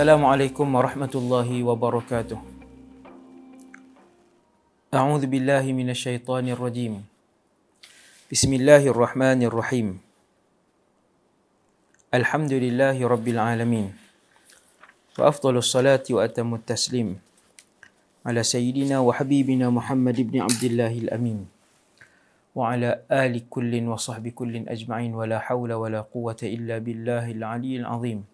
Assalamualaikum warahmatullahi wabarakatuh. A'udzu billahi minasyaitonir rajim. Bismillahirrahmanirrahim. Alhamdulillahi rabbil alamin. Wa afdhalus salati wa atammut taslim ala sayyidina wa habibina Muhammad ibn Abdillahil amin. Wa ala ali kullin wa sahbi kullin ajma'in wa la hawla wa la quwwata illa billahil aliyyil azim.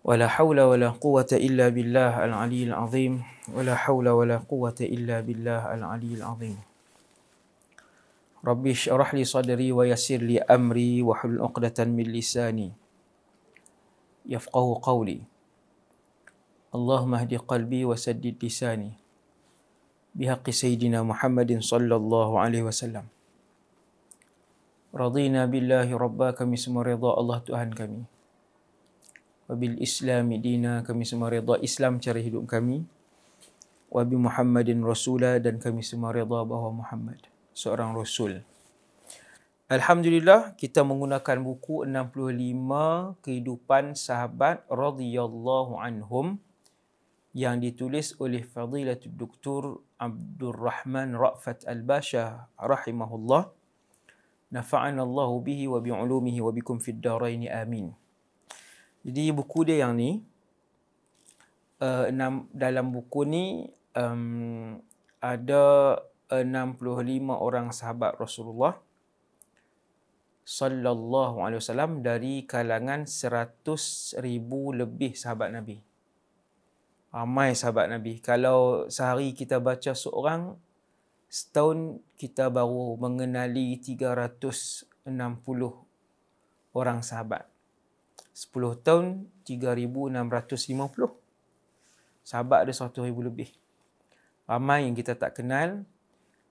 ولا حول ولا قوة إلا بالله العلي العظيم ولا حول ولا قوة إلا بالله العلي العظيم ربي اشرح لي صدري ويسر لي أمري واحلل عقدة من لساني يفقهوا قولي اللهم اهد قلبي وسدد لساني بحق سيدنا محمد صلى الله عليه وسلم رضينا بالله ربا, kami semua redha Allah Tuhan kami. Wabil Islami dina, kami semua redha Islam cara hidup kami. Wabi Muhammadin Rasulah, dan kami semua redha bahawa Muhammad seorang Rasul. Alhamdulillah, kita menggunakan buku 65 Kehidupan Sahabat radhiyallahu anhum yang ditulis oleh Fadilatul Doktor Abdul Rahman Ra'fat Al-Basha rahimahullah. Nafa'ana Allahu bihi wa bi'ulumihi wa bikum fid daraini amin. Jadi buku dia yang ni, dalam buku ni ada 65 orang sahabat Rasulullah sallallahu alaihi wasallam dari kalangan 100,000 lebih sahabat Nabi. Ramai sahabat Nabi. Kalau sehari kita baca seorang, setahun kita baru mengenali 360 orang sahabat. 10 tahun, 3,650. Sahabat ada 100,000 lebih. Ramai yang kita tak kenal.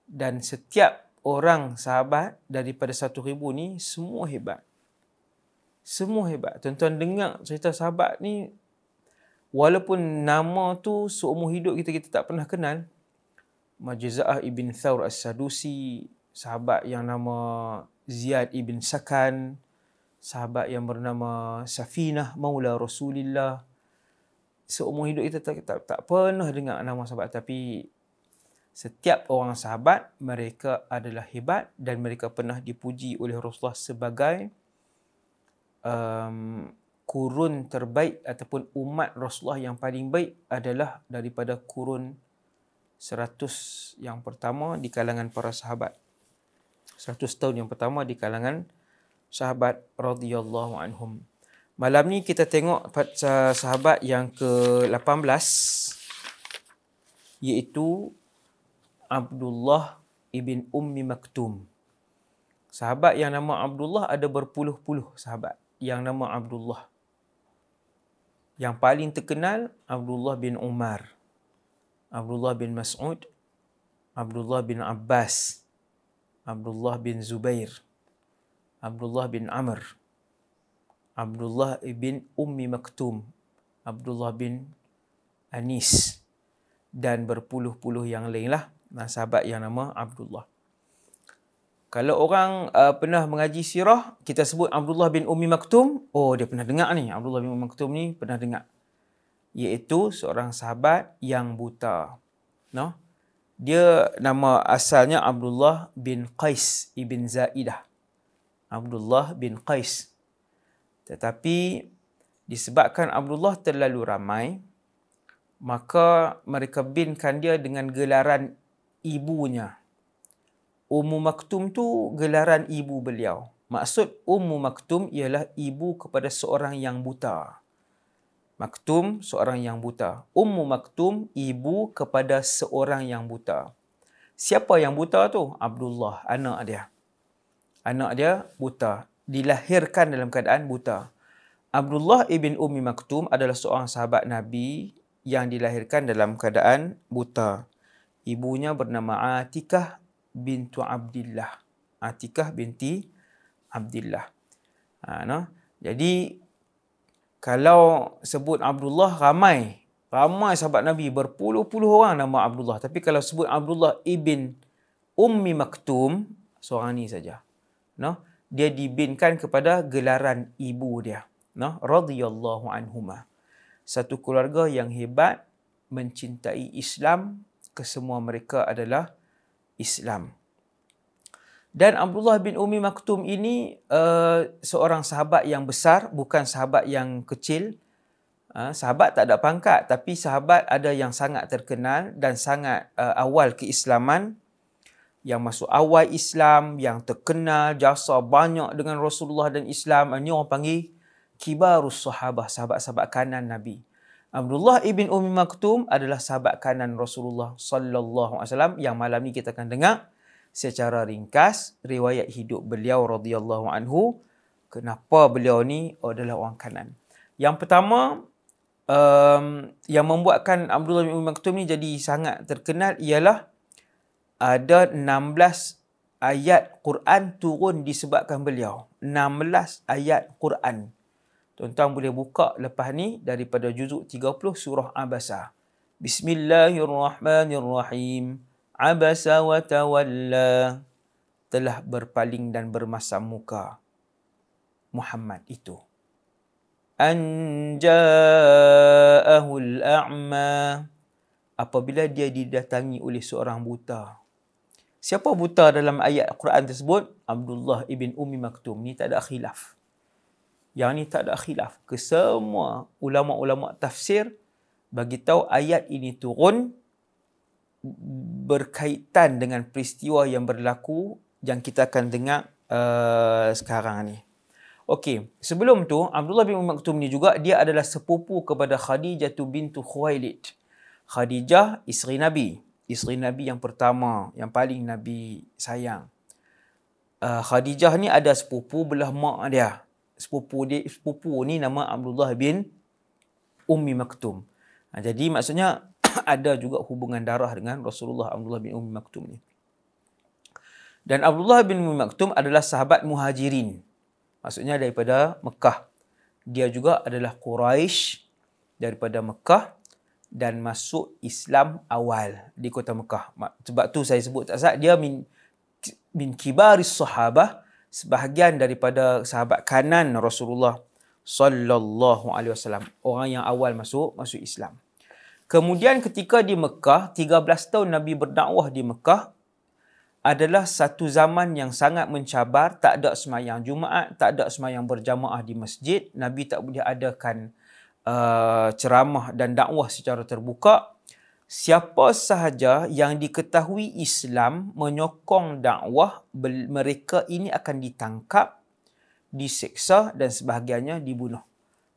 Dan setiap orang sahabat daripada 1,000 ni, semua hebat. Semua hebat. Tuan-tuan dengar cerita sahabat ni, walaupun nama tu seumur hidup kita tak pernah kenal. Majza'ah ibn Thawr as-Sadusi, sahabat yang nama Ziyad ibn Sakan, sahabat yang bernama Safinah Maula Rasulillah. Seumur hidup kita tak pernah dengar nama sahabat, tapi setiap orang sahabat mereka adalah hebat dan mereka pernah dipuji oleh Rasulullah sebagai kurun terbaik ataupun umat Rasulullah yang paling baik adalah daripada kurun 100 yang pertama di kalangan para sahabat. 100 tahun yang pertama di kalangan sahabat radhiyallahu anhum. Malam ni kita tengok sahabat yang ke-18, iaitu Abdullah ibn Ummi Maktum. Sahabat yang nama Abdullah ada berpuluh-puluh sahabat yang nama Abdullah. Yang paling terkenal Abdullah bin Umar, Abdullah bin Mas'ud, Abdullah bin Abbas, Abdullah bin Zubair, Abdullah bin Amr, Abdullah bin Ummi Maktum, Abdullah bin Anis, dan berpuluh-puluh yang lain lah sahabat yang nama Abdullah. Kalau orang pernah mengaji sirah, kita sebut Abdullah bin Ummi Maktum, oh dia pernah dengar ni, Abdullah bin Ummi Maktum ni pernah dengar. Iaitu seorang sahabat yang buta. No? Dia nama asalnya Abdullah bin Qais ibn Zaidah. Abdullah bin Qais. Tetapi disebabkan Abdullah terlalu ramai, maka mereka binkan dia dengan gelaran ibunya. Ummu Maktum tu gelaran ibu beliau. Maksud Ummu Maktum ialah ibu kepada seorang yang buta. Maktum, seorang yang buta. Ummu Maktum, ibu kepada seorang yang buta. Siapa yang buta tu? Abdullah, anak dia. Anak dia buta. Dilahirkan dalam keadaan buta. Abdullah ibn Ummi Maktum adalah seorang sahabat Nabi yang dilahirkan dalam keadaan buta. Ibunya bernama Atikah bintu Abdillah. Atikah binti Abdillah. Jadi, kalau sebut Abdullah, ramai sahabat Nabi. Berpuluh-puluh orang nama Abdullah. Tapi kalau sebut Abdullah ibn Ummi Maktum, seorang ni saja. Dia dibinkan kepada gelaran ibu dia. Radhiyallahu anhumah. satu keluarga yang hebat, mencintai Islam, kesemua mereka adalah Islam. Dan Abdullah bin Ummi Maktum ini seorang sahabat yang besar, bukan sahabat yang kecil. Sahabat tak ada pangkat, tapi sahabat ada yang sangat terkenal dan sangat awal keislaman, yang masuk awal Islam, yang terkenal, jasa banyak dengan Rasulullah dan Islam. Ini orang panggil kibarus sahabah, sahabat-sahabat kanan Nabi. Abdullah ibn Ummi Maktum adalah sahabat kanan Rasulullah sallallahu alaihi wasallam, yang malam ni kita akan dengar secara ringkas riwayat hidup beliau radhiyallahu anhu. Kenapa beliau ni adalah orang kanan? Yang pertama, yang membuatkan Abdullah bin Ummi Maktum ni jadi sangat terkenal ialah ada 16 ayat Quran turun disebabkan beliau. 16 ayat Quran. Tuan-tuan boleh buka lepas ni daripada juzuk 30 surah Abasa. Bismillahirrahmanirrahim. Abasa wa tawalla. Telah berpaling dan bermasam muka. Muhammad itu. An ja'ahul a'ma. Apabila dia didatangi oleh seorang buta. Siapa buta dalam ayat Quran tersebut? Abdullah ibn Ummi Maktum. Ni tak ada khilaf. Yang ni tak ada khilaf. Kesemua ulama-ulama tafsir bagi tahu ayat ini turun berkaitan dengan peristiwa yang berlaku yang kita akan dengar sekarang ni. Okey, sebelum tu Abdullah bin Ummi Maktum ni juga dia adalah sepupu kepada Khadijah bintu Khuwailid. Khadijah isteri Nabi yang pertama, yang paling Nabi sayang. Khadijah ni ada sepupu belah mak dia. Sepupu ni nama Abdullah bin Ummi Maktum. Jadi maksudnya ada juga hubungan darah dengan Rasulullah Abdullah bin Ummi Maktum ni. Dan Abdullah bin Ummi Maktum adalah sahabat muhajirin. Maksudnya daripada Mekah. Dia juga adalah Quraisy daripada Mekah dan masuk Islam awal di kota Mekah. Sebab tu saya sebut tak sah, dia min kibaris sahabah, sebahagian daripada sahabat kanan Rasulullah sallallahu alaihi wasallam. Orang yang awal masuk Islam. Kemudian ketika di Mekah, 13 tahun Nabi berdakwah di Mekah, adalah satu zaman yang sangat mencabar. Tak ada semayang Jumaat, tak ada semayang berjamaah di masjid. Nabi tak boleh adakan ceramah dan dakwah secara terbuka. Siapa sahaja yang diketahui Islam menyokong dakwah, mereka ini akan ditangkap, diseksa dan sebahagiannya dibunuh.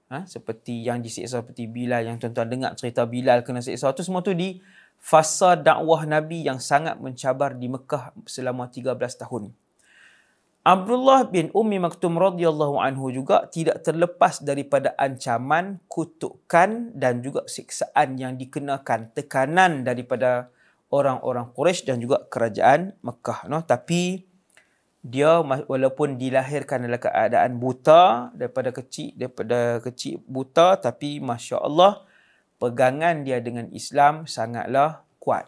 Seperti yang diseksa seperti Bilal, yang tuan-tuan dengar cerita Bilal kena seksa tu, semua tu di fasa dakwah Nabi yang sangat mencabar di Mekah selama 13 tahun. Abdullah bin Ummi Maktum radhiyallahu anhu juga tidak terlepas daripada ancaman, kutukan dan juga siksaan yang dikenakan, tekanan daripada orang-orang Quraisy dan juga kerajaan Mekah. Tapi dia walaupun dilahirkan dalam keadaan buta daripada kecil buta, tapi Masya Allah pegangan dia dengan Islam sangatlah kuat.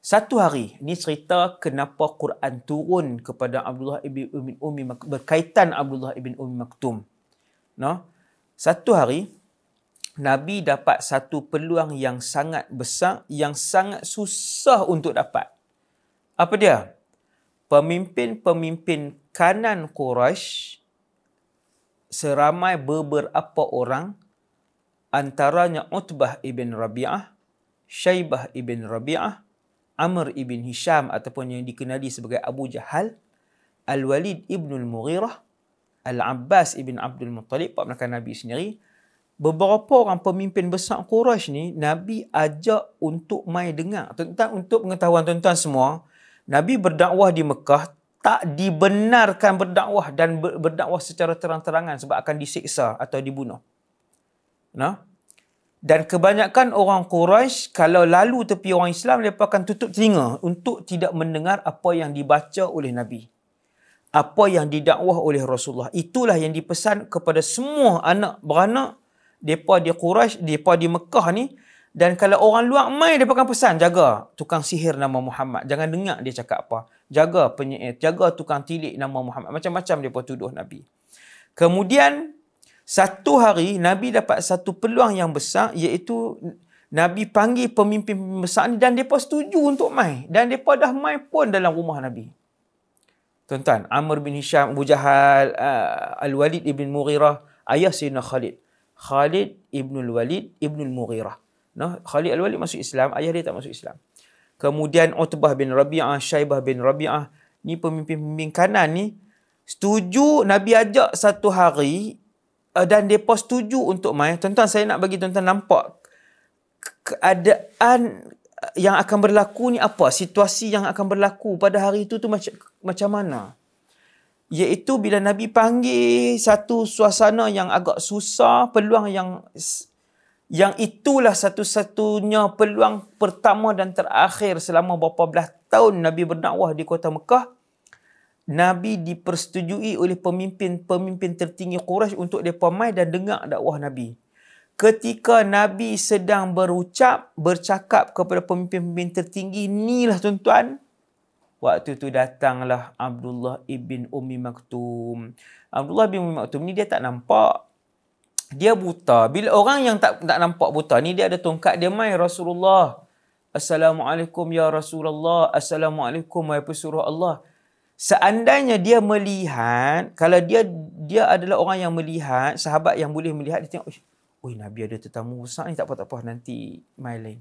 Satu hari, ni cerita kenapa Quran turun kepada Abdullah ibn Ummi Maktum, berkaitan Abdullah ibn Ummi Maktum. Satu hari, Nabi dapat satu peluang yang sangat besar, yang sangat susah untuk dapat. Apa dia? Pemimpin-pemimpin kanan Quraisy seramai beberapa orang, antaranya Utbah ibn Rabi'ah, Syaibah ibn Rabi'ah, Amr ibn Hisham ataupun yang dikenali sebagai Abu Jahal, Al-Walid ibn Al-Mughirah, Al-Abbas ibn Abdul Muttalib, ponakan Nabi sendiri. Beberapa orang pemimpin besar Quraisy ni Nabi ajak untuk mai dengar. Tentang untuk pengetahuan tuan-tuan semua, Nabi berdakwah di Mekah tak dibenarkan berdakwah dan berdakwah secara terang-terangan sebab akan disiksa atau dibunuh. Dan kebanyakan orang Quraisy kalau lalu tepi orang Islam, mereka akan tutup telinga untuk tidak mendengar apa yang dibaca oleh Nabi, apa yang didakwah oleh Rasulullah. Itulah yang dipesan kepada semua anak beranak mereka di Quraisy, mereka di Mekah ni. Dan kalau orang luar mai, mereka akan pesan, jaga tukang sihir nama Muhammad, jangan dengar dia cakap apa, jaga penyair, jaga tukang tilik nama Muhammad. Macam-macam mereka tuduh Nabi. Kemudian Satu hari Nabi dapat satu peluang yang besar, iaitu Nabi panggil pemimpin besar ni dan mereka setuju untuk mai. Dan mereka dah mai pun dalam rumah Nabi. Tuan-tuan, Amr bin Hisham, Abu Jahal, Al-Walid ibn Mughirah, ayah Sayyidina Khalid. Khalid ibn Al-Walid ibn Al-Mughirah. No? Khalid Al-Walid masuk Islam, ayah dia tak masuk Islam. Kemudian Utbah bin Rabi'ah, Syaibah bin Rabi'ah. Ni pemimpin-pemimpin kanan ni setuju Nabi ajak satu hari dan mereka setuju untuk mai. Tuan-tuan, saya nak bagi tuan-tuan nampak keadaan yang akan berlaku ni apa? Situasi yang akan berlaku pada hari itu tu macam mana? Iaitu bila Nabi panggil satu suasana yang agak susah, peluang yang itulah satu-satunya peluang pertama dan terakhir selama berapa belas tahun Nabi berdakwah di kota Mekah. Nabi dipersetujui oleh pemimpin tertinggi Quraisy untuk mereka mai dan dengar dakwah Nabi. Ketika Nabi sedang bercakap kepada pemimpin tertinggi, inilah tuan-tuan, waktu tu datanglah Abdullah ibn Ummi Maktum. Abdullah bin Ummi Maktum ni dia tak nampak. Dia buta. Bila orang yang tak nampak buta ni, dia ada tongkat, dia mai Rasulullah. Assalamualaikum ya Rasulullah. Assalamualaikum wahai pesuruh Allah. Seandainya dia melihat, kalau dia adalah orang yang melihat, sahabat yang boleh melihat, dia tengok, oi, Nabi ada tetamu besar ni, tak apa, nanti mai lain.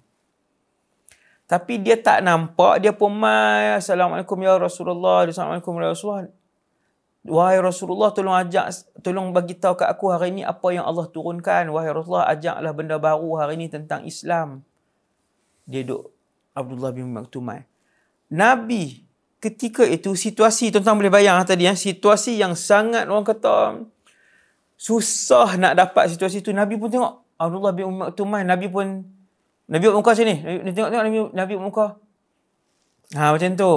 Tapi dia tak nampak, dia pun mai, Assalamualaikum ya Rasulullah, Assalamualaikum ya Rasulullah. Wahai Rasulullah, tolong bagi tahu kat aku hari ini apa yang Allah turunkan. Wahai Rasulullah, ajaklah benda baru hari ini tentang Islam. Dia duduk, Abdullah bin Maktum mai. Nabi ketika itu, situasi, tuan-tuan boleh bayang tadi, situasi yang sangat orang kata susah nak dapat situasi itu. Nabi pun tengok Abdullah bin Maktum mai. Nabi buat muka sini. Nabi buat muka. Macam tu.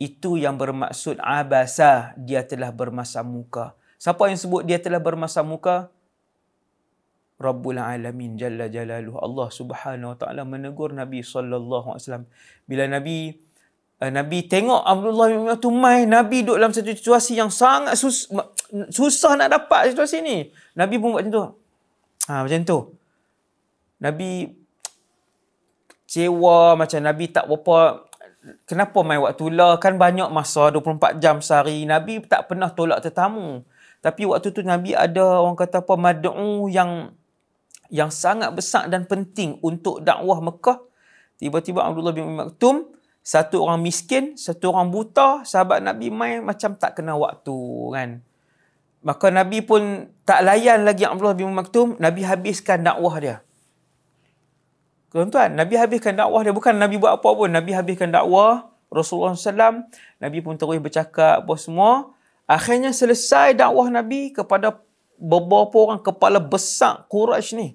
Itu yang bermaksud abasa, dia telah bermasam muka. Siapa yang sebut dia telah bermasam muka? Rabbul Alamin Jalla Jalaluhu. Allah Subhanahu Wa Ta'ala menegur Nabi sallallahu alaihi wasallam. Bila Nabi tengok Abdullah bin Maktum mai, Nabi duduk dalam satu situasi yang sangat susah nak dapat situasi ni. Nabi pun buat macam tu. Macam tu. Nabi kecewa, macam Nabi tak berapa. Kenapa mai waktu lah? Kan banyak masa, 24 jam sehari. Nabi tak pernah tolak tetamu. Tapi waktu tu Nabi ada orang kata apa, mad'u yang sangat besar dan penting untuk dakwah Mekah. Tiba-tiba Abdullah bin Maktum, satu orang miskin, satu orang buta, sahabat Nabi mai macam tak kena waktu kan. Maka Nabi pun tak layan lagi Abdullah bin Maktum, Nabi habiskan dakwah dia. Tuan-tuan, Nabi habiskan dakwah dia. Bukan Nabi buat apa pun. Nabi habiskan dakwah Rasulullah SAW. Nabi pun terus bercakap apa semua. Akhirnya selesai dakwah Nabi kepada beberapa orang kepala besar Quraisy ni.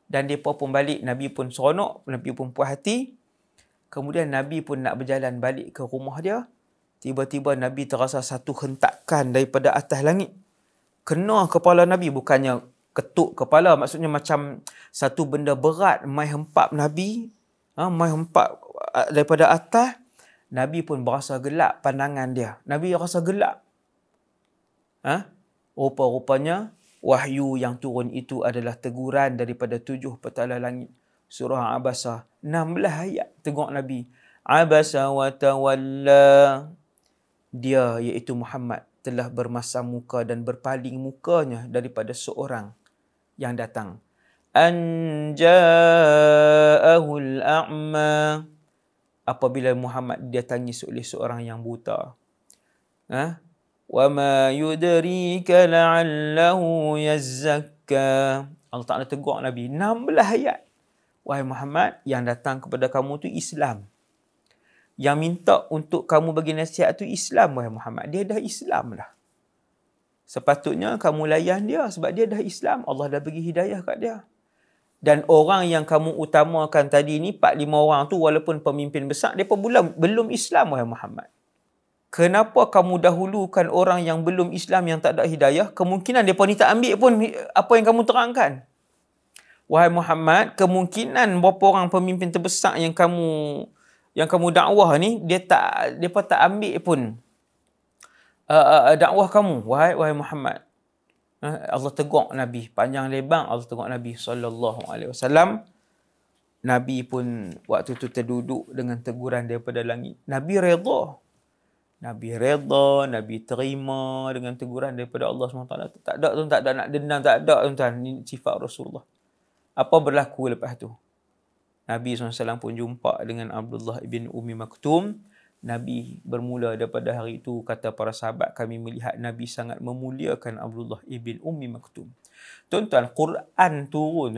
Dan mereka pun balik. Nabi pun seronok. Nabi pun puas hati. Kemudian Nabi pun nak berjalan balik ke rumah dia. Tiba-tiba Nabi terasa satu hentakan daripada atas langit. Kena kepala Nabi. Bukannya ketuk kepala, maksudnya macam satu benda berat mai hempap Nabi, mai hempap daripada atas. Nabi pun berasa gelap pandangan dia. Nabi rasa gelap. Rupa-rupanya wahyu yang turun itu adalah teguran daripada 7 petala langit. Surah Abasa, 16 ayat tegur Nabi. Abasa wa tawalla. Dia iaitu Muhammad telah bermasam muka dan berpaling mukanya daripada seorang yang datang. An ja'ahul a'ma. Apabila Muhammad dia tangis oleh seorang yang buta. Wa ma yudrika la'allahu yazzakka. Allah Ta'ala tegur Nabi 16 ayat. Wahai Muhammad, yang datang kepada kamu tu Islam. Yang minta untuk kamu bagi nasihat tu Islam, wahai Muhammad. Dia dah Islam dah. Sepatutnya kamu layan dia sebab dia dah Islam. Allah dah bagi hidayah kat dia. Dan orang yang kamu utamakan tadi ni, 4-5 orang tu walaupun pemimpin besar, mereka belum Islam, wahai Muhammad. Kenapa kamu dahulukan orang yang belum Islam, yang tak ada hidayah? Kemungkinan mereka ni tak ambil pun apa yang kamu terangkan. Wahai Muhammad, kemungkinan beberapa orang pemimpin terbesar yang kamu dakwah ni, mereka tak ambil pun dakwah kamu, wahai Muhammad. Allah tegur Nabi. Panjang lebar Allah tegur Nabi SAW. Nabi pun waktu tu terduduk dengan teguran daripada langit. Nabi redha. Nabi terima dengan teguran daripada Allah SWT. Tak ada tuan, tak ada nak dendam, tak ada tuan. Ini sifat Rasulullah. Apa berlaku lepas tu? Nabi SAW pun jumpa dengan Abdullah ibn Ummi Maktum. Nabi bermula daripada hari itu, kata para sahabat, kami melihat Nabi sangat memuliakan Abdullah ibn Ummi Maktum. Tuan-tuan, Quran turun.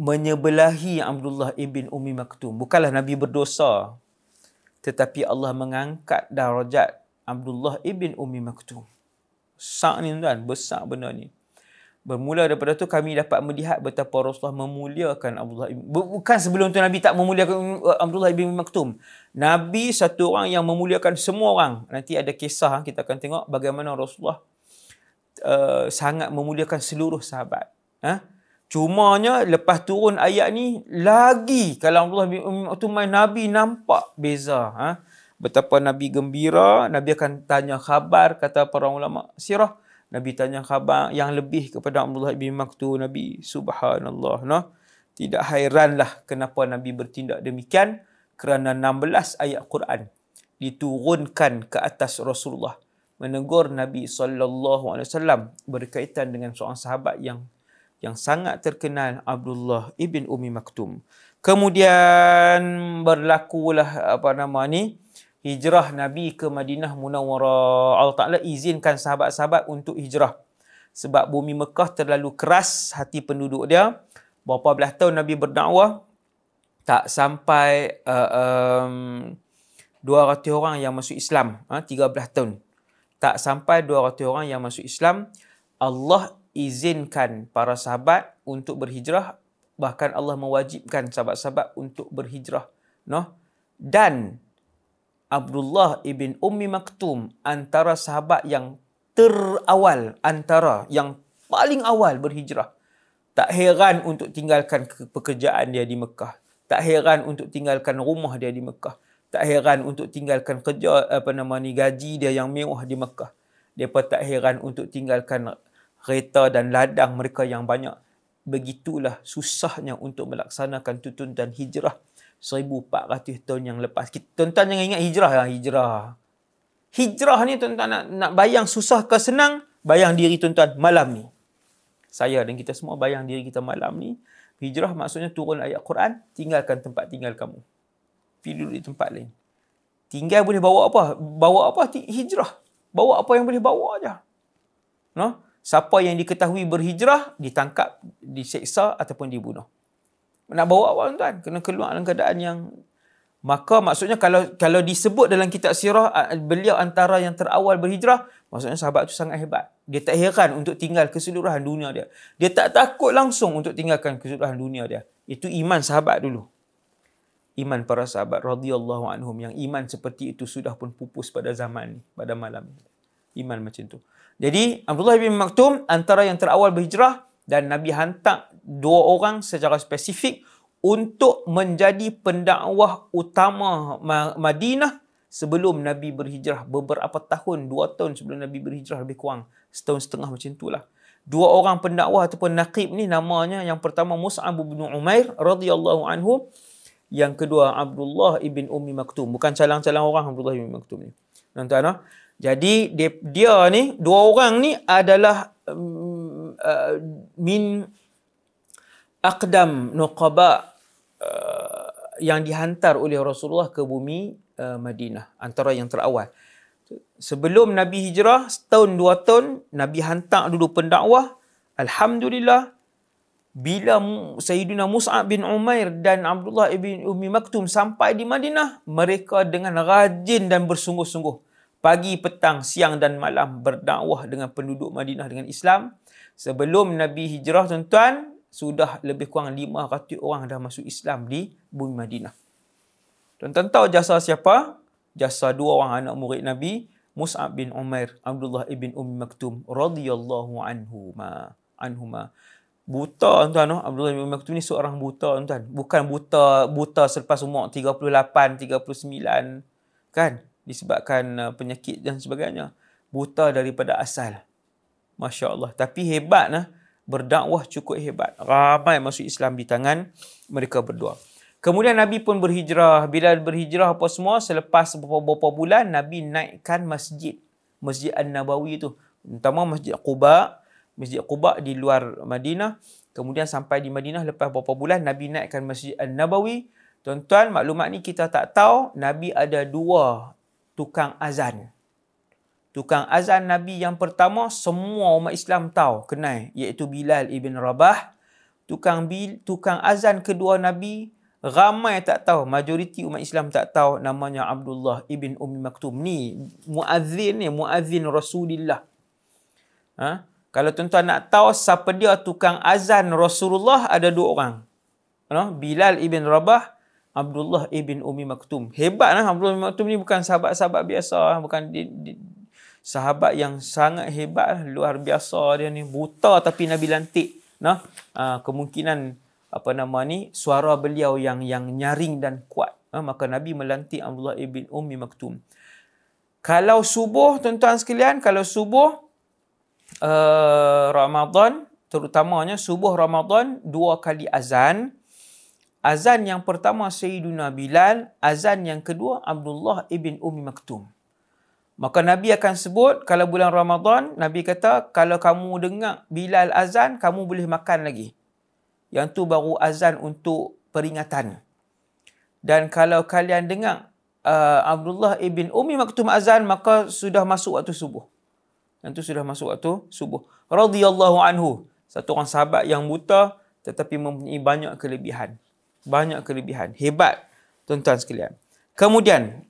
Menyebelahi Abdullah ibn Ummi Maktum. Bukanlah Nabi berdosa, tetapi Allah mengangkat darjat Abdullah ibn Ummi Maktum. Besar ni tuan, besar benda ni. Bermula daripada tu kami dapat melihat betapa Rasulullah memuliakan Abdullah ibn... Bukan sebelum tu Nabi tak memuliakan Abdullah ibn Maktum. Nabi satu orang yang memuliakan semua orang. Nanti ada kisah kita akan tengok bagaimana Rasulullah sangat memuliakan seluruh sahabat. Cumanya lepas turun ayat ni lagi kalau Abdullah bin Ummi Maktum Nabi nampak beza. Betapa Nabi gembira, Nabi akan tanya khabar, kata para ulama sirah. Nabi tanya khabar yang lebih kepada Abdullah bin Maktum. Nabi subhanallah. Tidak hairanlah kenapa Nabi bertindak demikian, kerana 16 ayat Quran diturunkan ke atas Rasulullah menegur Nabi SAW berkaitan dengan seorang sahabat yang sangat terkenal, Abdullah ibn Ummi Maktum. Kemudian berlakulah hijrah Nabi ke Madinah Munawwarah. Allah Ta'ala izinkan sahabat-sahabat untuk hijrah. Sebab bumi Mekah terlalu keras hati penduduk dia. Berapa belas tahun Nabi berdakwah, tak sampai 200 orang yang masuk Islam. 13 tahun. Tak sampai 200 orang yang masuk Islam. Allah izinkan para sahabat untuk berhijrah. Bahkan Allah mewajibkan sahabat-sahabat untuk berhijrah. Dan Abdullah ibn Ummi Maktum antara sahabat yang terawal, antara yang paling awal berhijrah. Tak heran untuk tinggalkan pekerjaan dia di Mekah. Tak heran untuk tinggalkan rumah dia di Mekah. Tak heran untuk tinggalkan kerja gaji dia yang mewah di Mekah. Depa tak heran untuk tinggalkan kereta dan ladang mereka yang banyak. Begitulah susahnya untuk melaksanakan tuntutan hijrah 1400 tahun yang lepas. Tuan-tuan jangan ingat hijrah. Hijrah ni tuan-tuan nak bayang susah ke senang, bayang diri tuan-tuan malam ni. Saya dan kita semua bayang diri kita malam ni. Hijrah maksudnya turun ayat Quran, tinggalkan tempat tinggal kamu. Pergi duduk di tempat lain. Tinggal boleh bawa apa? Bawa apa? Hijrah. Bawa apa yang boleh bawa aja. Siapa yang diketahui berhijrah, ditangkap, diseksa ataupun dibunuh. Nak bawa apa tuan? Kena keluar dalam keadaan yang... Maka maksudnya kalau disebut dalam kitab sirah, beliau antara yang terawal berhijrah, maksudnya sahabat itu sangat hebat. Dia tak heran untuk tinggal keseluruhan dunia dia. Dia tak takut langsung untuk tinggalkan keseluruhan dunia dia. Itu iman sahabat dulu. Iman para sahabat radhiyallahu anhum, yang iman seperti itu sudah pun pupus pada zaman ni, pada malam ni. Iman macam tu. Jadi Abdullah bin Maktum antara yang terawal berhijrah, dan Nabi hantar 2 orang secara spesifik untuk menjadi pendakwah utama Madinah sebelum Nabi berhijrah. Beberapa tahun, 2 tahun sebelum Nabi berhijrah, lebih kurang setahun setengah macam itulah. 2 orang pendakwah ataupun naqib ni namanya, yang pertama Mus'ab bin Umair radhiyallahu anhu, yang kedua Abdullah ibn Ummi Maktum. Bukan calang-calang orang Abdullah ibn Maktum ni. Tuan-tuan, jadi dia ni, 2 orang ni adalah min aqdam nuqaba yang dihantar oleh Rasulullah ke bumi Madinah, antara yang terawal. Sebelum Nabi hijrah setahun 2 tahun, Nabi hantar dulu pendakwah. Alhamdulillah, bila Sayyidina Mus'ab bin Umair dan Abdullah ibn Ummi Maktum sampai di Madinah, mereka dengan rajin dan bersungguh-sungguh pagi, petang, siang dan malam berdakwah dengan penduduk Madinah dengan Islam. Sebelum Nabi hijrah tuan-tuan, sudah lebih kurang 500 orang dah masuk Islam di bumi Madinah. Tuan-tuan tahu jasa siapa? Jasa 2 orang anak murid Nabi, Mus'ab bin Umair, Abdullah ibn Ummi Maktum radhiyallahu anhuma. Buta tuan-tuan, Abdullah ibn Ummi Maktum ni seorang buta tuan-tuan. Bukan buta selepas umur 38, 39 kan, disebabkan penyakit dan sebagainya. buta daripada asal. Masya Allah. Tapi hebat lah. Berdakwah cukup hebat. Ramai masuk Islam di tangan mereka berdua. Kemudian Nabi pun berhijrah. Bila berhijrah apa semua, selepas beberapa bulan, Nabi naikkan masjid. Masjid An-Nabawi tu. Terutama Masjid Quba. Masjid Quba di luar Madinah. Kemudian sampai di Madinah lepas beberapa bulan, Nabi naikkan Masjid An-Nabawi. Tuan-tuan, maklumat ni kita tak tahu. Nabi ada 2 tukang azan. Tukang azan Nabi yang pertama, semua umat Islam tahu, kenal, iaitu Bilal ibn Rabah. Tukang azan kedua Nabi, ramai tak tahu, majoriti umat Islam tak tahu, namanya Abdullah ibn Ummi Maktum. Ni muazzin Rasulullah. Kalau tuan-tuan nak tahu siapa dia tukang azan Rasulullah, ada 2 orang. Bilal ibn Rabah, Abdullah ibn Ummi Maktum. Hebat lah, Abdullah ibn Maktum ni bukan sahabat-sahabat biasa, bukan sahabat yang sangat hebat, luar biasa dia ni, buta tapi Nabi lantik. Kemungkinan suara beliau yang nyaring dan kuat. Maka Nabi melantik Abdullah ibn Ummi Maktum. Kalau subuh, tuan-tuan sekalian, kalau subuh Ramadan, terutamanya subuh Ramadan, 2 kali azan. Azan yang pertama Sayyiduna Bilal, azan yang kedua Abdullah ibn Ummi Maktum. Maka Nabi akan sebut, kalau bulan Ramadan, Nabi kata, kalau kamu dengar Bilal azan, kamu boleh makan lagi. Yang tu baru azan untuk peringatan. Dan kalau kalian dengar Abdullah ibn Ummi Maktum azan, maka sudah masuk waktu subuh. Yang tu sudah masuk waktu subuh. Radhiyallahu anhu. Satu orang sahabat yang buta, tetapi mempunyai banyak kelebihan. Banyak kelebihan. Hebat, tuan-tuan sekalian. Kemudian,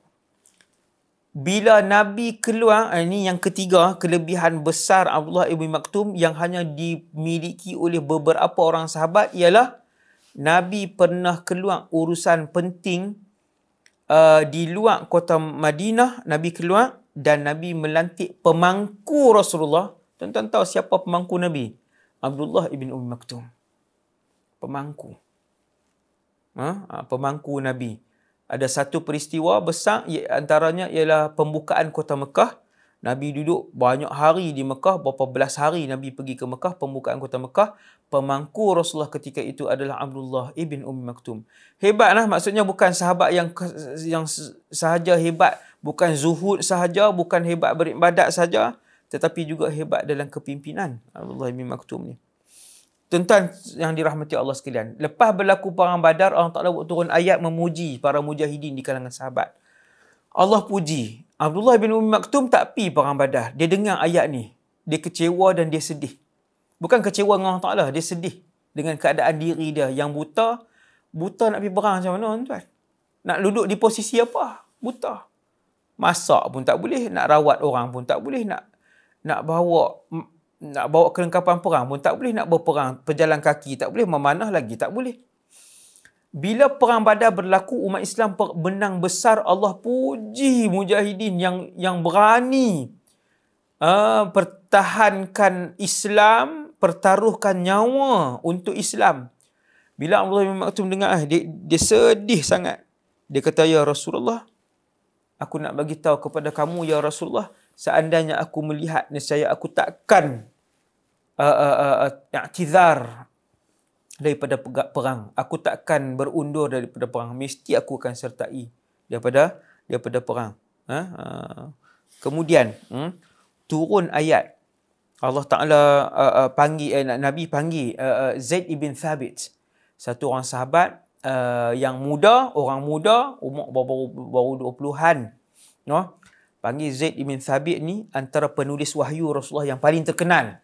bila Nabi keluar, ini yang ketiga, kelebihan besar Abdullah ibn Maktum yang hanya dimiliki oleh beberapa orang sahabat ialah Nabi pernah keluar urusan penting di luar kota Madinah. Nabi keluar dan Nabi melantik pemangku Rasulullah. Tuan-tuan tahu siapa pemangku Nabi? Abdullah ibn Ummi Maktum. Pemangku. Pemangku Nabi. Ada satu peristiwa besar, antaranya ialah pembukaan kota Mekah. Nabi duduk banyak hari di Mekah, berapa belas hari Nabi pergi ke Mekah, pembukaan kota Mekah. Pemangku Rasulullah ketika itu adalah Abdullah ibn Ummi Maktum. Hebatlah, maksudnya bukan sahabat yang sahaja hebat, bukan zuhud sahaja, bukan hebat beribadat sahaja, tetapi juga hebat dalam kepimpinan Abdullah ibn Maktum ni. Tuan-tuan yang dirahmati Allah sekalian, lepas berlaku perang Badar, Allah Ta'ala turun ayat memuji para mujahidin di kalangan sahabat. Allah puji. Abdullah bin Ummi Maktum tak pi perang Badar. Dia dengar ayat ni. Dia kecewa dan dia sedih. Bukan kecewa dengan Allah Ta'ala, dia sedih dengan keadaan diri dia yang buta. Buta nak pergi perang macam mana, tuan? Nak duduk di posisi apa? Buta. Masak pun tak boleh, nak rawat orang pun tak boleh, nak bawa kelengkapan perang pun tak boleh, nak berperang berjalan kaki tak boleh, memanah lagi tak boleh. Bila perang Badar berlaku, umat Islam menang besar. Allah puji mujahidin yang berani pertahankan Islam, pertaruhkan nyawa untuk Islam. Bila Abdullah bin Maktum dengar, dia sedih sangat. Dia kata, ya Rasulullah, aku nak bagi tahu kepada kamu, ya Rasulullah, seandainya aku melihat, nescaya aku takkan i'tizar daripada perang. Aku takkan berundur daripada perang. Mesti aku akan sertai daripada perang. Kemudian turun ayat. Allah Ta'ala Nabi panggil Zaid ibn Thabit. Satu orang sahabat yang muda, orang muda, umur baru 20-an. Panggil Zaid ibn Thabit ni antara penulis wahyu Rasulullah yang paling terkenal.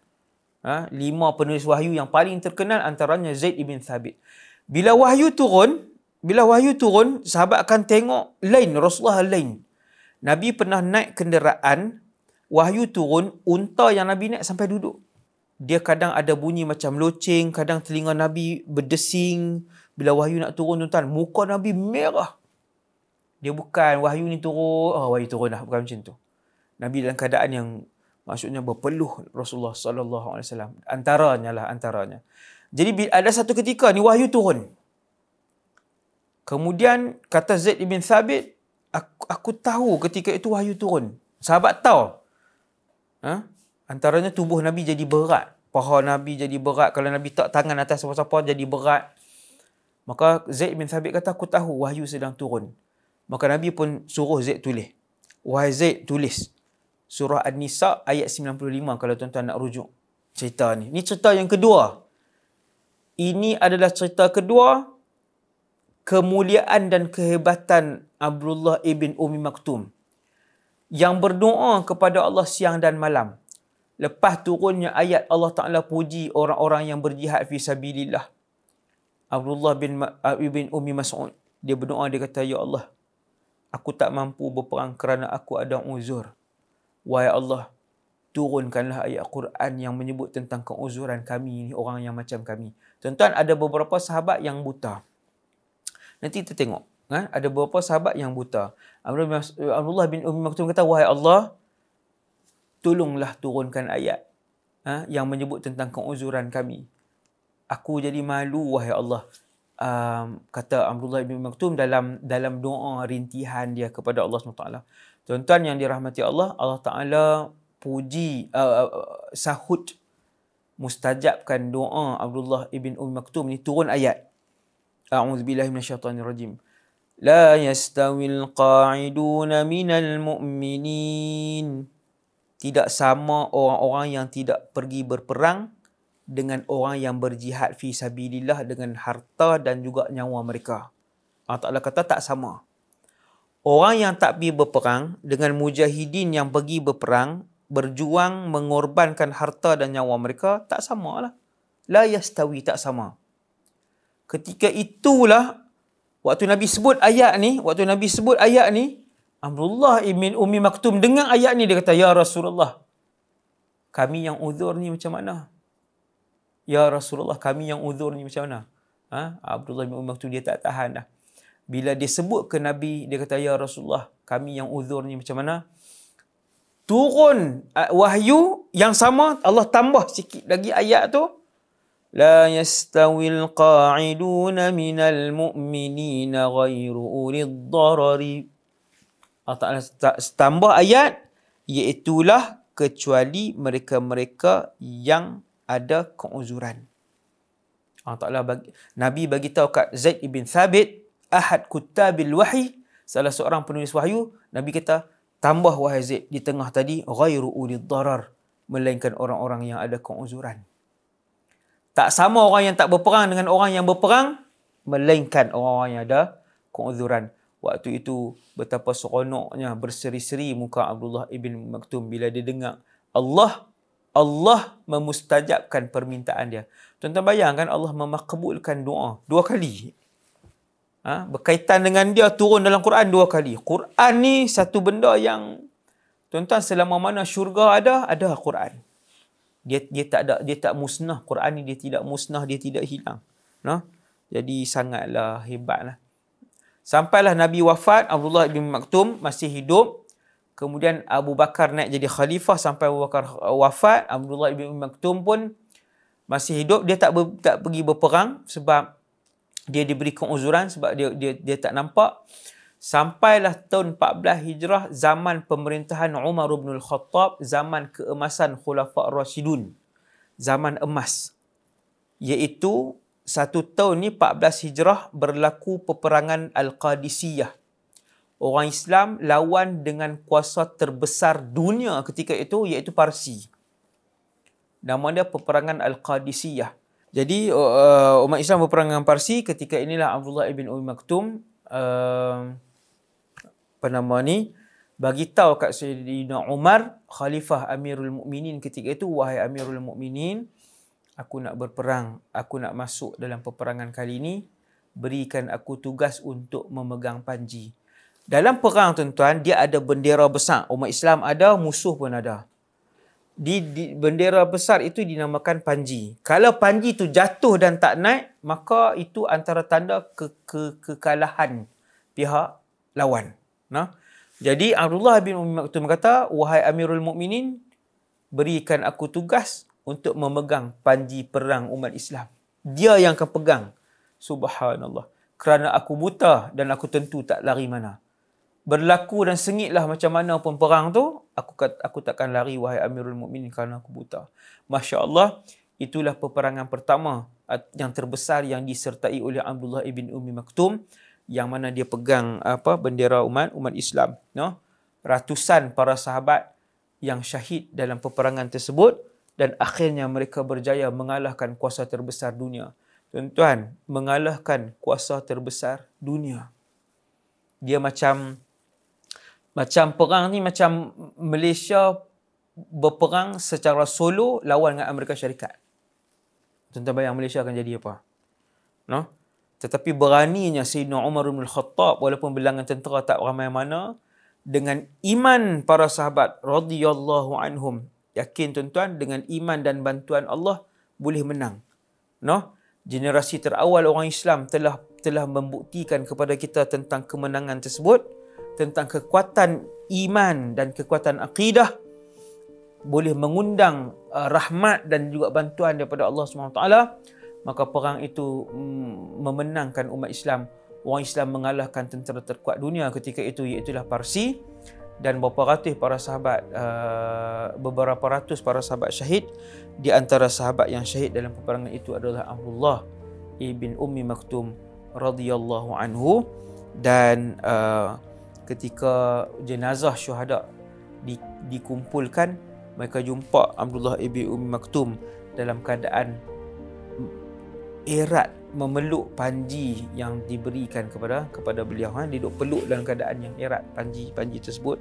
5 penulis wahyu yang paling terkenal, antaranya Zaid ibn Thabit. Bila wahyu turun, sahabat akan tengok lain, Rasulullah lain. Nabi pernah naik kenderaan, wahyu turun, unta yang Nabi naik sampai duduk. Dia kadang ada bunyi macam loceng, kadang telinga Nabi berdesing. Bila wahyu nak turun, tuan-tuan, muka Nabi merah. Dia bukan wahyu ni turun, wahyu turun dah, bukan macam tu. Nabi dalam keadaan yang maksudnya berpeluh Rasulullah sallallahu alaihi wasallam. Antaranya. Jadi ada satu ketika ni wahyu turun. Kemudian kata Zaid ibn Thabit, aku tahu ketika itu wahyu turun. Sahabat tahu. Antaranya tubuh Nabi jadi berat. Paha Nabi jadi berat. Kalau Nabi tak tangan atas siapa-siapa jadi berat. Maka Zaid bin Thabit kata, aku tahu wahyu sedang turun. Maka Nabi pun suruh Zaid tulis. Wahai Zaid, tulis surah An-Nisa ayat 95 kalau tuan-tuan nak rujuk cerita ni. Ini cerita yang kedua. Ini adalah cerita kedua kemuliaan dan kehebatan Abdullah ibn Ummi Maktum yang berdoa kepada Allah siang dan malam. Lepas turunnya ayat Allah Ta'ala puji orang-orang yang berjihad fi sabilillah. Abdullah ibn Ummi Mas'ud, dia berdoa, dia kata, ya Allah, aku tak mampu berperang kerana aku ada uzur. Wahai Allah, turunkanlah ayat Quran yang menyebut tentang keuzuran kami, orang yang macam kami. Tuan-tuan, ada beberapa sahabat yang buta. Nanti kita tengok. Ada beberapa sahabat yang buta. Abdullah bin Ummi Maktum kata, wahai Allah, tolonglah turunkan ayat yang menyebut tentang keuzuran kami. Aku jadi malu, wahai Allah. Kata Abdullah bin Maktum dalam doa rintihan dia kepada Allah SWT. Tuan-tuan yang dirahmati Allah, Allah Ta'ala puji, sahut, mustajabkan doa Abdullah ibn Ummi Maktum ni, turun ayat. A'udzubillahi minasyaitanirrajim. La yastawil qa'iduna minal mu'minin. Tidak sama orang-orang yang tidak pergi berperang dengan orang yang berjihad fi sabilillah dengan harta dan juga nyawa mereka. Allah Ta'ala kata tak sama. Orang yang tak pergi berperang dengan mujahidin yang pergi berperang, berjuang, mengorbankan harta dan nyawa mereka, tak sama lah. La yastawi, tak sama. Ketika itulah, waktu Nabi sebut ayat ni, Abdullah ibn Ummi Maktum dengar ayat ni, dia kata, ya Rasulullah, kami yang uzur ni macam mana? Ya Rasulullah, kami yang uzur ni macam mana? Abdullah bin Ummi Maktum dia tak tahan dah. Bila dia sebut ke Nabi, dia kata, ya Rasulullah, kami yang uzur ni macam mana? Turun wahyu yang sama, Allah tambah sikit lagi ayat tu. La yastawil qa'iduna minal mu'minina ghairu ulid darari. Allah Ta'ala tambah ayat, iaitulah kecuali mereka-mereka yang ada keuzuran. Allah Ta'ala Nabi bagi tahu kat Zaid ibn Thabit, ahad kutabil wahyi, salah seorang penulis wahyu, Nabi kata, tambah wahai Zaid di tengah tadi, ghairu ulid darar, melainkan orang-orang yang ada keuzuran. Tak sama orang yang tak berperang dengan orang yang berperang, melainkan orang-orang yang ada keuzuran. Waktu itu betapa seronoknya, berseri-seri muka Abdullah ibn Maktum bila dia dengar Allah memustajabkan permintaan dia. Tuan-tuan bayangkan, Allah memakbulkan doa 2 kali. Berkaitan dengan dia turun dalam Quran 2 kali. Quran ni satu benda yang, tuan-tuan, selama mana syurga ada Quran. Dia tak musnah. Quran ni dia tidak musnah, dia tidak hilang. Jadi sangatlah hebatlah. Sampailah Nabi wafat, Abdullah bin Maktum masih hidup. Kemudian Abu Bakar naik jadi khalifah sampai Abu Bakar wafat. Abdullah bin Maktum pun masih hidup. Dia tak pergi berperang sebab dia diberi keuzuran, sebab dia tak nampak. Sampailah tahun 14 Hijrah, zaman pemerintahan Umar bin Al-Khattab, zaman keemasan Khulafa' Ar-Rashidun. Zaman emas. Iaitu 1 tahun ni 14 Hijrah berlaku peperangan Al-Qadisiyah. Orang Islam lawan dengan kuasa terbesar dunia ketika itu, iaitu Parsi. Nama dia peperangan Al-Qadisiyah. Jadi umat Islam berperang dengan Parsi. Ketika inilah Abdullah ibn Ummi Maktum bagi tahu kat Sayyidina Umar, Khalifah Amirul Mukminin ketika itu, wahai Amirul Mukminin, aku nak berperang, aku nak masuk dalam peperangan kali ini, berikan aku tugas untuk memegang panji. Dalam perang, tuan-tuan, dia ada bendera besar. Umat Islam ada, musuh pun ada. Di bendera besar itu dinamakan panji. Kalau panji itu jatuh dan tak naik, maka itu antara tanda kekalahan pihak lawan. Jadi Abdullah bin Ummi Maktum kata, wahai Amirul Mukminin, berikan aku tugas untuk memegang panji perang umat Islam. Dia yang akan pegang. Subhanallah. Kerana aku buta dan aku tentu tak lari mana. berlaku dan sengitlah macam mana pun perang tu, aku takkan lari wahai Amirul Mukminin kerana aku buta. Masya Allah, itulah peperangan pertama yang terbesar yang disertai oleh Abdullah ibn Ummi Maktum, yang mana dia pegang bendera umat Islam. No? Ratusan para sahabat yang syahid dalam peperangan tersebut, dan akhirnya mereka berjaya mengalahkan kuasa terbesar dunia. Tuan-tuan, mengalahkan kuasa terbesar dunia. Dia macam perang ni macam Malaysia berperang secara solo lawan dengan Amerika Syarikat. Tuan-tuan bayang Malaysia akan jadi apa? No? Tetapi beraninya Sayyidina Umar bin Khattab, walaupun bilangan tentera tak ramai mana, dengan iman para sahabat radhiyallahu anhum, yakin tuan-tuan, dengan iman dan bantuan Allah boleh menang. No? Generasi terawal orang Islam telah membuktikan kepada kita tentang kemenangan tersebut, tentang kekuatan iman dan kekuatan akidah boleh mengundang rahmat dan juga bantuan daripada Allah SWT. Maka perang itu memenangkan umat Islam. Orang Islam mengalahkan tentera terkuat dunia ketika itu, iaitulah Parsi, dan beberapa ratus para sahabat syahid. Di antara sahabat yang syahid dalam peperangan itu adalah Abdullah ibn Ummi Maktum radhiyallahu anhu. Dan ketika jenazah syuhada dikumpulkan, mereka jumpa Abdullah ibn Ummi Maktum dalam keadaan erat memeluk panji yang diberikan kepada beliau. Dia duduk peluk dalam keadaan yang erat panji tersebut,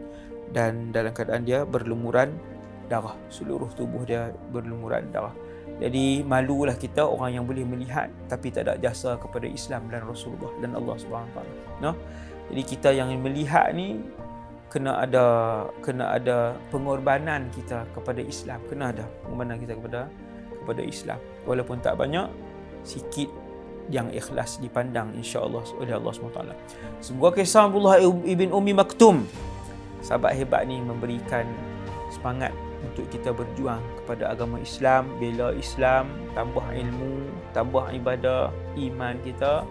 dan dalam keadaan dia berlumuran darah, seluruh tubuh dia berlumuran darah. Jadi malulah kita orang yang boleh melihat tapi tak ada jasa kepada Islam dan Rasulullah dan Allah SWT. No? Jadi kita yang melihat ni kena ada pengorbanan kita kepada Islam, kena ada pengorbanan kita kepada Islam. Walaupun tak banyak, sikit yang ikhlas dipandang insya-Allah oleh Allah SWT. Sebuah kisah Abdullah ibn Ummi Maktum, sahabat hebat ni, memberikan semangat untuk kita berjuang kepada agama Islam, bela Islam, tambah ilmu, tambah ibadah, iman kita,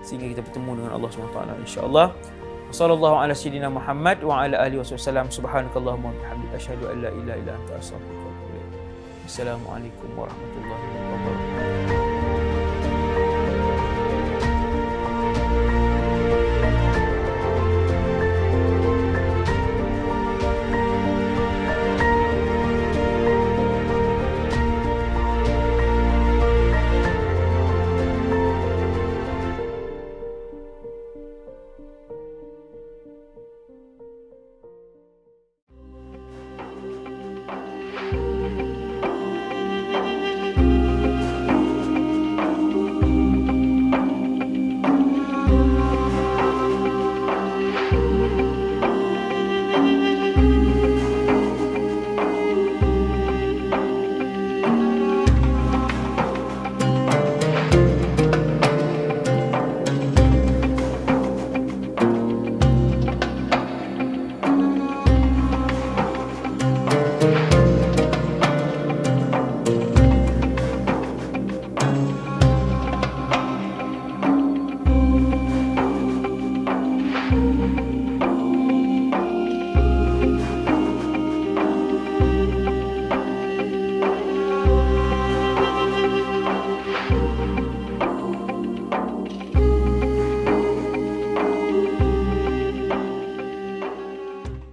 sehingga kita bertemu dengan Allah SWT insya-Allah. Sallallahu ala sayyidina Muhammad wa ala alihi wasallam. Subhanakallahumma wa bihamdika asyhadu an la ilaha illa anta astaghfiruka wa atubu ilaik. Assalamualaikum warahmatullahi wabarakatuh.